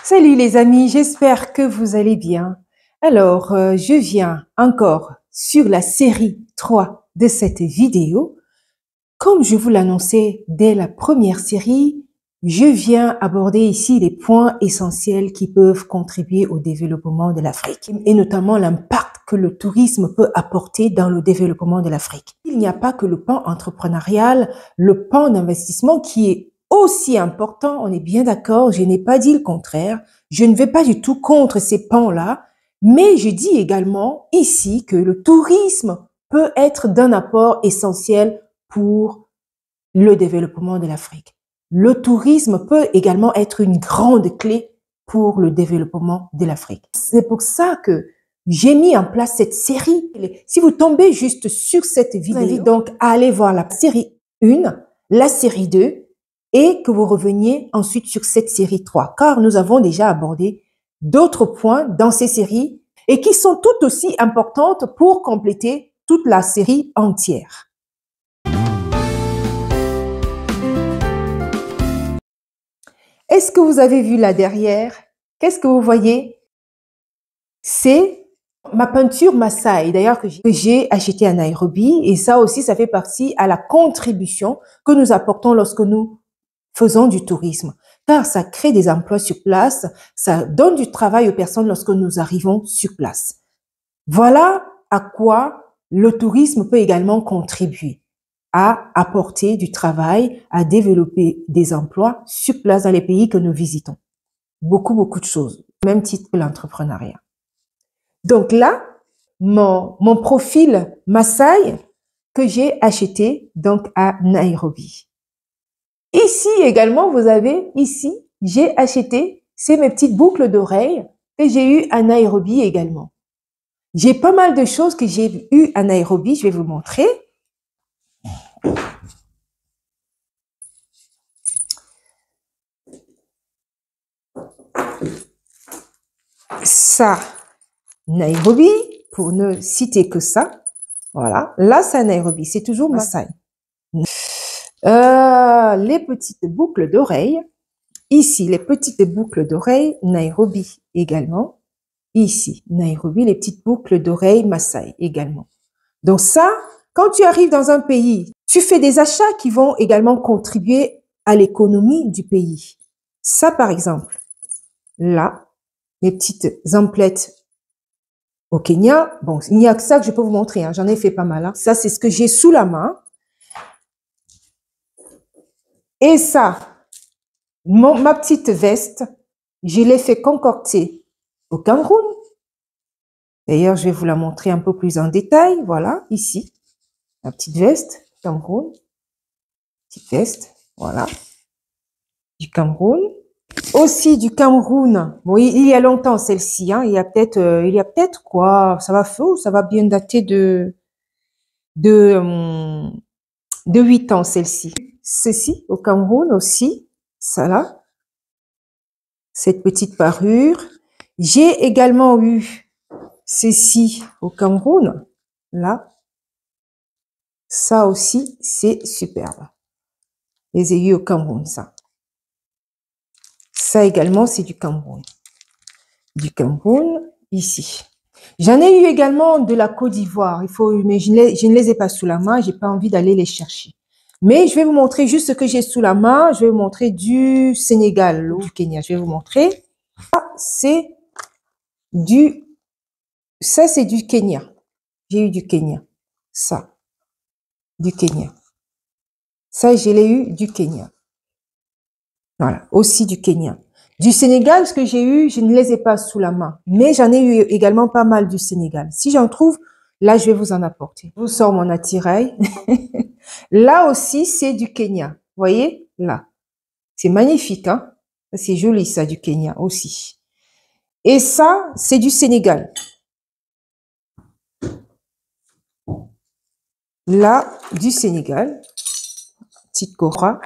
Salut les amis, j'espère que vous allez bien. Alors, je viens encore sur la série 3 de cette vidéo. Comme je vous l'annonçais dès la première série, je viens aborder ici les points essentiels qui peuvent contribuer au développement de l'Afrique et notamment l'impact que le tourisme peut apporter dans le développement de l'Afrique. Il n'y a pas que le pan entrepreneurial, le pan d'investissement qui est aussi important, on est bien d'accord, je n'ai pas dit le contraire, je ne vais pas du tout contre ces pans-là, mais je dis également ici que le tourisme peut être d'un apport essentiel pour le développement de l'Afrique. Le tourisme peut également être une grande clé pour le développement de l'Afrique. C'est pour ça que j'ai mis en place cette série. Si vous tombez juste sur cette vidéo, je vous invite donc à aller voir la série 1, la série 2 et que vous reveniez ensuite sur cette série 3, car nous avons déjà abordé d'autres points dans ces séries et qui sont tout aussi importantes pour compléter toute la série entière. Est-ce que vous avez vu là derrière? Qu'est-ce que vous voyez? C'est ma peinture Maasai, d'ailleurs que j'ai acheté à Nairobi. Et ça aussi, ça fait partie à la contribution que nous apportons lorsque nous faisons du tourisme. Car ça crée des emplois sur place, ça donne du travail aux personnes lorsque nous arrivons sur place. Voilà à quoi le tourisme peut également contribuer, à apporter du travail, à développer des emplois sur place dans les pays que nous visitons. Beaucoup de choses, même titre que l'entrepreneuriat. Donc là, mon profil Maasai que j'ai acheté donc à Nairobi. Ici également, vous avez ici, j'ai acheté, c'est mes petites boucles d'oreilles que j'ai eues à Nairobi également. J'ai pas mal de choses que j'ai eues à Nairobi, je vais vous montrer. Ça, Nairobi, pour ne citer que ça. Voilà, là c'est Nairobi, c'est toujours Maasai. Les petites boucles d'oreilles. Ici, les petites boucles d'oreilles, Nairobi également. Ici, Nairobi, les petites boucles d'oreilles Maasai également. Donc ça, quand tu arrives dans un pays, tu fais des achats qui vont également contribuer à l'économie du pays. Ça, par exemple, là, les petites emplettes au Kenya. Bon, il n'y a que ça que je peux vous montrer. Hein. J'en ai fait pas mal. Hein. Ça, c'est ce que j'ai sous la main. Et ça, ma petite veste, je l'ai fait concocter au Cameroun. D'ailleurs, je vais vous la montrer un peu plus en détail. Voilà, ici, la petite veste, Cameroun. Petite veste, voilà, du Cameroun. Aussi du Cameroun. Bon, il y a longtemps celle-ci. Hein. Il y a peut-être quoi. Ça va bien dater de 8 ans celle-ci. Ceci au Cameroun aussi. Ça là. Cette petite parure. J'ai également eu ceci au Cameroun. Là. Ça aussi, c'est superbe. Les aiguilles au Cameroun, ça. Ça également, c'est du Cameroun. Du Cameroun, ici. J'en ai eu également de la Côte d'Ivoire. Mais je ne les ai pas sous la main. J'ai pas envie d'aller les chercher. Mais je vais vous montrer juste ce que j'ai sous la main. Je vais vous montrer du Sénégal ou du Kenya. Je vais vous montrer. Ça, c'est du Kenya. J'ai eu du Kenya. Ça. Du Kenya. Ça, je l'ai eu du Kenya. Voilà. Aussi du Kenya. Du Sénégal, ce que j'ai eu, je ne les ai pas sous la main. Mais j'en ai eu également pas mal du Sénégal. Si j'en trouve, là, je vais vous en apporter. Je vous sors mon attirail. Là aussi, c'est du Kenya. Vous voyez? Là. C'est magnifique, hein? C'est joli, ça, du Kenya aussi. Et ça, c'est du Sénégal. Là, du Sénégal. Petite Cora.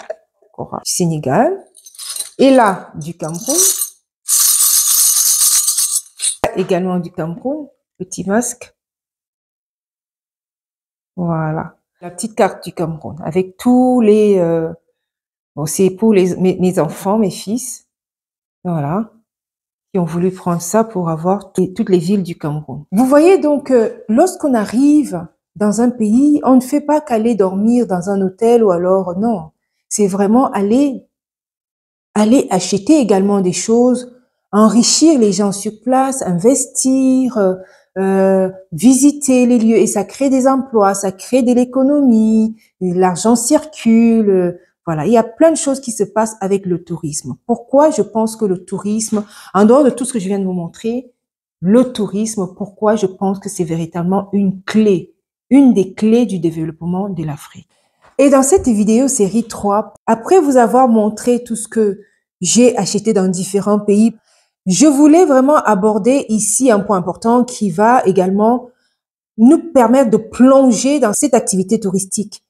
Du Sénégal. Et là, du Cameroun. Également du Cameroun. Petit masque. Voilà. La petite carte du Cameroun. Avec tous les... bon, c'est pour mes enfants, mes fils. Voilà. qui ont voulu prendre ça pour avoir toutes les villes du Cameroun. Vous voyez donc, lorsqu'on arrive dans un pays, on ne fait pas qu'aller dormir dans un hôtel ou alors non. C'est vraiment aller acheter également des choses, enrichir les gens sur place, investir, visiter les lieux et ça crée des emplois, ça crée de l'économie, l'argent circule. Voilà, il y a plein de choses qui se passent avec le tourisme. Pourquoi je pense que le tourisme, en dehors de tout ce que je viens de vous montrer, le tourisme, pourquoi je pense que c'est véritablement une clé, une des clés du développement de l'Afrique. Et dans cette vidéo série 3, après vous avoir montré tout ce que j'ai acheté dans différents pays, je voulais vraiment aborder ici un point important qui va également nous permettre de plonger dans cette activité touristique.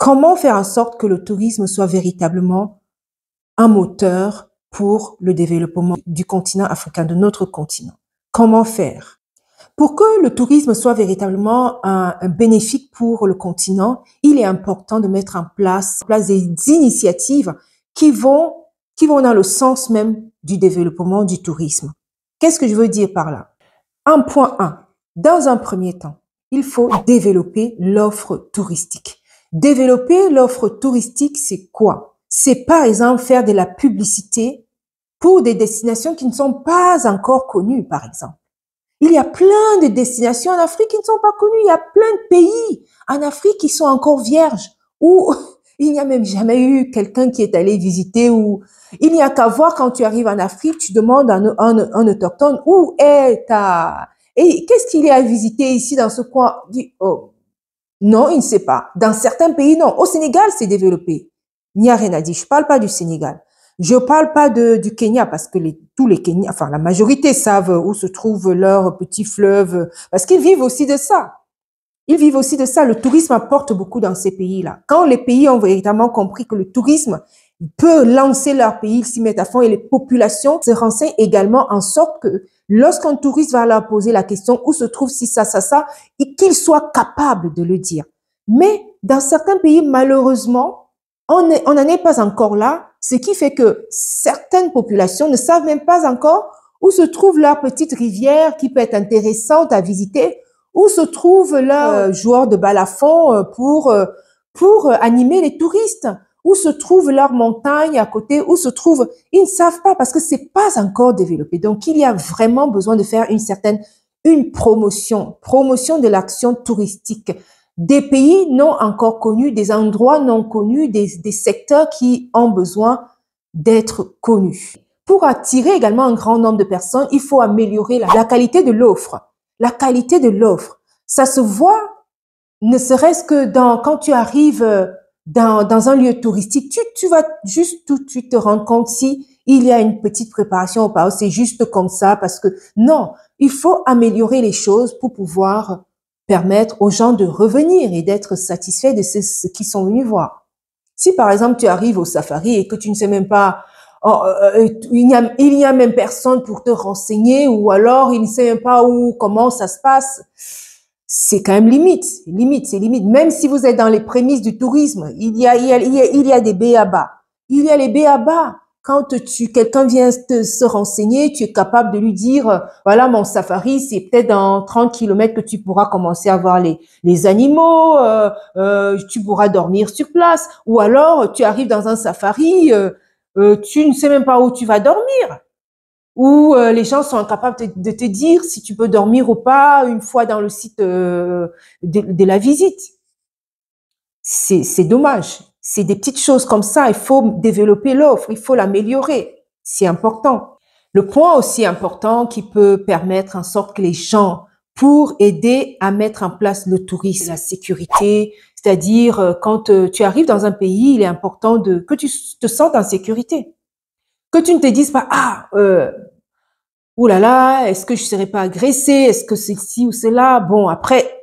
Comment faire en sorte que le tourisme soit véritablement un moteur pour le développement du continent africain, de notre continent? Comment faire? Pour que le tourisme soit véritablement un bénéfique pour le continent, il est important de mettre en place des initiatives qui vont dans le sens même du développement du tourisme. Qu'est-ce que je veux dire par là? Un point 1. Dans un premier temps, il faut développer l'offre touristique. Développer l'offre touristique, c'est quoi? C'est par exemple faire de la publicité pour des destinations qui ne sont pas encore connues, par exemple. Il y a plein de destinations en Afrique qui ne sont pas connues. Il y a plein de pays en Afrique qui sont encore vierges, où il n'y a même jamais eu quelqu'un qui est allé visiter, ou il n'y a qu'à voir quand tu arrives en Afrique, tu demandes à un autochtone où est ta... Et qu'est-ce qu'il y a à visiter ici dans ce coin? Il dit, oh, non, il ne sait pas. Dans certains pays, non. Au Sénégal, c'est développé. Il n'y a rien à dire. Je parle pas du Sénégal. Je parle pas du Kenya parce que tous les Kenyans, enfin la majorité savent où se trouve leur petit fleuve parce qu'ils vivent aussi de ça. Ils vivent aussi de ça. Le tourisme apporte beaucoup dans ces pays-là. Quand les pays ont véritablement compris que le tourisme peut lancer leur pays, ils s'y mettent à fond et les populations se renseignent également en sorte que lorsqu'un touriste va leur poser la question où se trouve si ça, et qu'ils soient capables de le dire. Mais dans certains pays, malheureusement, on n'en est pas encore là, ce qui fait que certaines populations ne savent même pas encore où se trouve leur petite rivière qui peut être intéressante à visiter, où se trouve leur joueur de balafon pour animer les touristes, où se trouve leur montagne à côté, où se trouve... Ils ne savent pas parce que c'est pas encore développé. Donc, il y a vraiment besoin de faire une promotion de l'action touristique. Des pays non encore connus, des endroits non connus, des secteurs qui ont besoin d'être connus. Pour attirer également un grand nombre de personnes, il faut améliorer la qualité de l'offre. La qualité de l'offre, ça se voit, ne serait-ce que quand tu arrives dans un lieu touristique, tu vas juste tout de suite te rendre compte si il y a une petite préparation ou pas, c'est juste comme ça parce que non, il faut améliorer les choses pour pouvoir permettre aux gens de revenir et d'être satisfaits de ce qu'ils sont venus voir. Si par exemple tu arrives au safari et que tu ne sais même pas, il n'y a même personne pour te renseigner ou alors il ne sait même pas comment ça se passe, c'est quand même limite. Même si vous êtes dans les prémices du tourisme, il y a des b.a.-ba. Il y a les b.a.-ba. Quand quelqu'un vient se renseigner, tu es capable de lui dire, voilà, mon safari, c'est peut-être dans 30 kilomètres que tu pourras commencer à voir les animaux, tu pourras dormir sur place. Ou alors, tu arrives dans un safari, tu ne sais même pas où tu vas dormir. Ou les gens sont incapables de te dire si tu peux dormir ou pas une fois dans le site de la visite. C'est dommage. C'est des petites choses comme ça. Il faut développer l'offre, il faut l'améliorer. C'est important. Le point aussi important qui peut permettre en sorte que les gens, pour aider à mettre en place le tourisme, la sécurité, c'est-à-dire quand tu arrives dans un pays, il est important que tu te sentes en sécurité. Que tu ne te dises pas, ouh là là, est-ce que je serai pas agressée? Est-ce que c'est ci ou c'est là? Bon, après,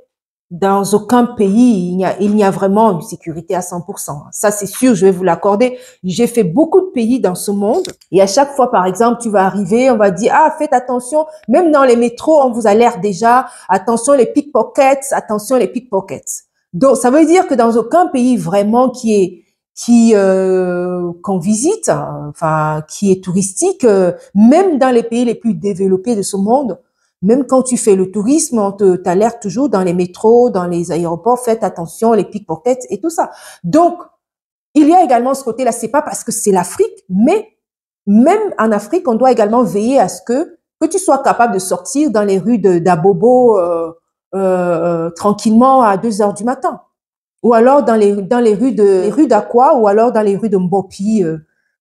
dans aucun pays, il n'y a vraiment une sécurité à 100%. Ça, c'est sûr, je vais vous l'accorder. J'ai fait beaucoup de pays dans ce monde. Et à chaque fois, par exemple, tu vas arriver, on va dire, faites attention. Même dans les métros, on vous alerte déjà. Attention les pickpockets, attention les pickpockets. Donc, ça veut dire que dans aucun pays vraiment qui qu'on visite, enfin qui est touristique, même dans les pays les plus développés de ce monde. Même quand tu fais le tourisme, on t'alerte toujours dans les métros, dans les aéroports, faites attention, les pickpockets et tout ça. Donc, il y a également ce côté-là, c'est pas parce que c'est l'Afrique, mais même en Afrique, on doit également veiller à ce que tu sois capable de sortir dans les rues d'Abobo tranquillement à 2 heures du matin. Ou alors dans les rues d'Aqua, ou alors dans les rues de Mbopi,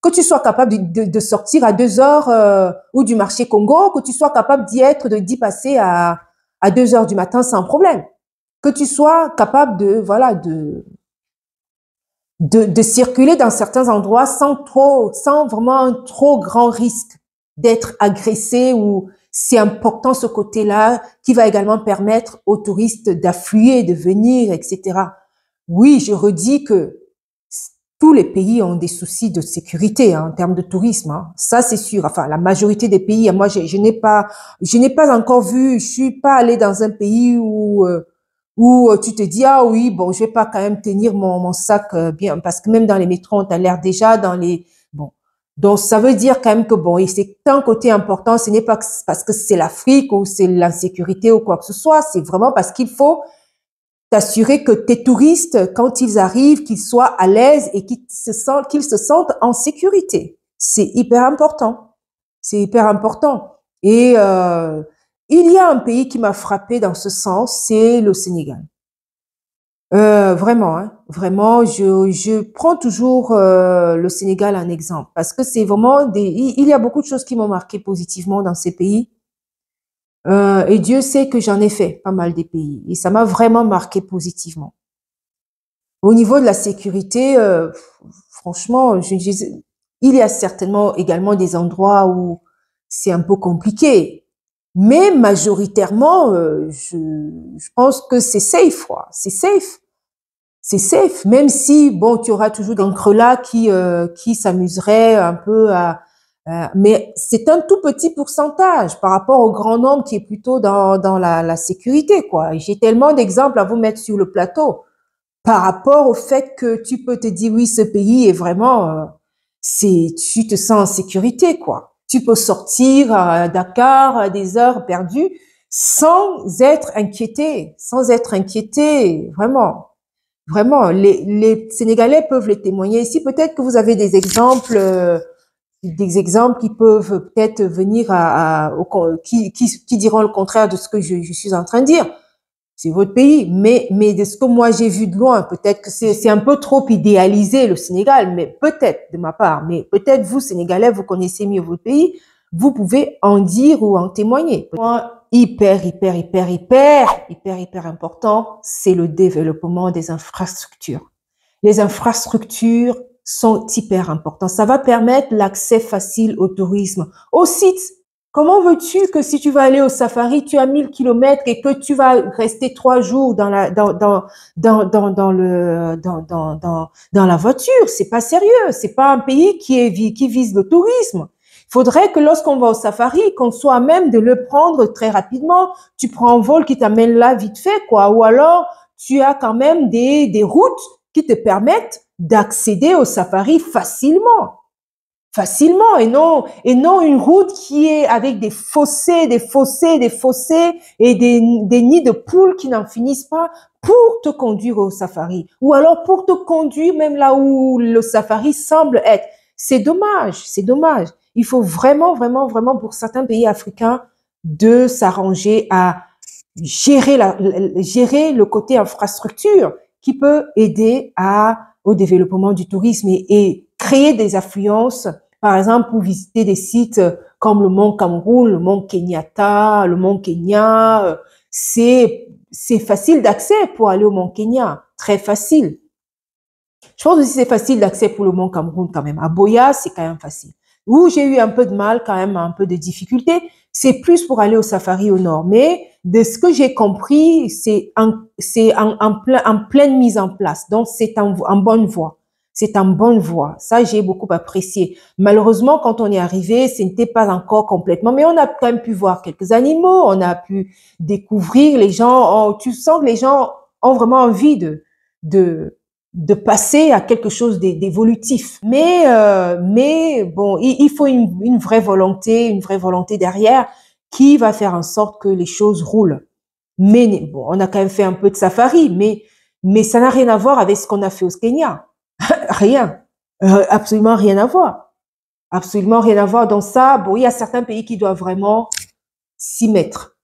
que tu sois capable de sortir à 2 heures, ou du marché Congo, que tu sois capable d'y passer à 2 heures du matin sans problème. Que tu sois capable de circuler dans certains endroits sans vraiment un trop grand risque d'être agressé, ou c'est important ce côté-là qui va également permettre aux touristes d'affluer, de venir, etc. Oui, je redis que tous les pays ont des soucis de sécurité, hein, en termes de tourisme, hein. Ça, c'est sûr. Enfin, la majorité des pays, moi, je n'ai pas encore vu, je suis pas allée dans un pays où tu te dis, ah oui, bon, je vais pas quand même tenir mon sac bien, parce que même dans les métros, on t'a l'air déjà bon. Donc, ça veut dire quand même que bon, et c'est un côté important, ce n'est pas parce que c'est l'Afrique ou c'est l'insécurité ou quoi que ce soit, c'est vraiment parce qu'il faut t'assurer que tes touristes, quand ils arrivent, qu'ils soient à l'aise et qu'ils se sentent en sécurité. C'est hyper important. C'est hyper important. Et il y a un pays qui m'a frappé dans ce sens, c'est le Sénégal. Vraiment, hein, vraiment, je prends toujours le Sénégal en exemple parce que c'est vraiment il y a beaucoup de choses qui m'ont marqué positivement dans ces pays. Et Dieu sait que j'en ai fait pas mal des pays et ça m'a vraiment marqué positivement. Au niveau de la sécurité, franchement, il y a certainement également des endroits où c'est un peu compliqué, mais majoritairement, je pense que c'est safe, quoi. C'est safe. C'est safe, même si, bon, tu auras toujours d'encre-là qui s'amuserait un peu mais c'est un tout petit pourcentage par rapport au grand nombre qui est plutôt dans la sécurité, quoi. J'ai tellement d'exemples à vous mettre sur le plateau par rapport au fait que tu peux te dire, oui, ce pays est vraiment, tu te sens en sécurité, quoi. Tu peux sortir à Dakar à des heures perdues sans être inquiété, vraiment. Vraiment, les Sénégalais peuvent les témoigner. Ici, peut-être que vous avez des exemples qui peuvent peut-être venir qui diront le contraire de ce que je suis en train de dire. C'est votre pays, mais de ce que moi j'ai vu de loin, peut-être que c'est un peu trop idéalisé le Sénégal, mais peut-être de ma part, mais peut-être vous Sénégalais, vous connaissez mieux votre pays, vous pouvez en dire ou en témoigner. Point hyper important, c'est le développement des infrastructures. Les infrastructures sont hyper importantes. Ça va permettre l'accès facile au tourisme, aux sites. Comment veux-tu que si tu vas aller au safari, tu as 1000 kilomètres et que tu vas rester 3 jours dans la voiture? C'est pas sérieux. C'est pas un pays qui vise le tourisme. Il faudrait que lorsqu'on va au safari, qu'on soit à même de le prendre très rapidement. Tu prends un vol qui t'amène là vite fait, quoi. Ou alors, tu as quand même des routes qui te permettent d'accéder au safari facilement. Facilement, et non une route qui est avec des fossés et des nids de poules qui n'en finissent pas pour te conduire au safari. Ou alors pour te conduire même là où le safari semble être. C'est dommage, c'est dommage. Il faut vraiment pour certains pays africains de s'arranger à gérer le côté infrastructure qui peut aider au développement du tourisme et créer des affluences, par exemple, pour visiter des sites comme le mont Cameroun, le mont Kenyatta, le mont Kenya. C'est facile d'accès pour aller au mont Kenya, très facile. Je pense aussi que c'est facile d'accès pour le mont Cameroun quand même. À Boya, c'est quand même facile. Où j'ai eu un peu de mal, quand même, un peu de difficulté, c'est plus pour aller au safari au nord. Mais de ce que j'ai compris, c'est en pleine mise en place. Donc, c'est en bonne voie. C'est en bonne voie. Ça, j'ai beaucoup apprécié. Malheureusement, quand on est arrivé, ce n'était pas encore complètement, mais on a quand même pu voir quelques animaux, on a pu découvrir les gens. Tu sens que les gens ont vraiment envie de passer à quelque chose d'évolutif. Mais bon, il faut une vraie volonté derrière qui va faire en sorte que les choses roulent. Mais bon, on a quand même fait un peu de safari, mais ça n'a rien à voir avec ce qu'on a fait au Kenya. Rien. Absolument rien à voir. Absolument rien à voir dans ça. Bon, il y a certains pays qui doivent vraiment s'y mettre.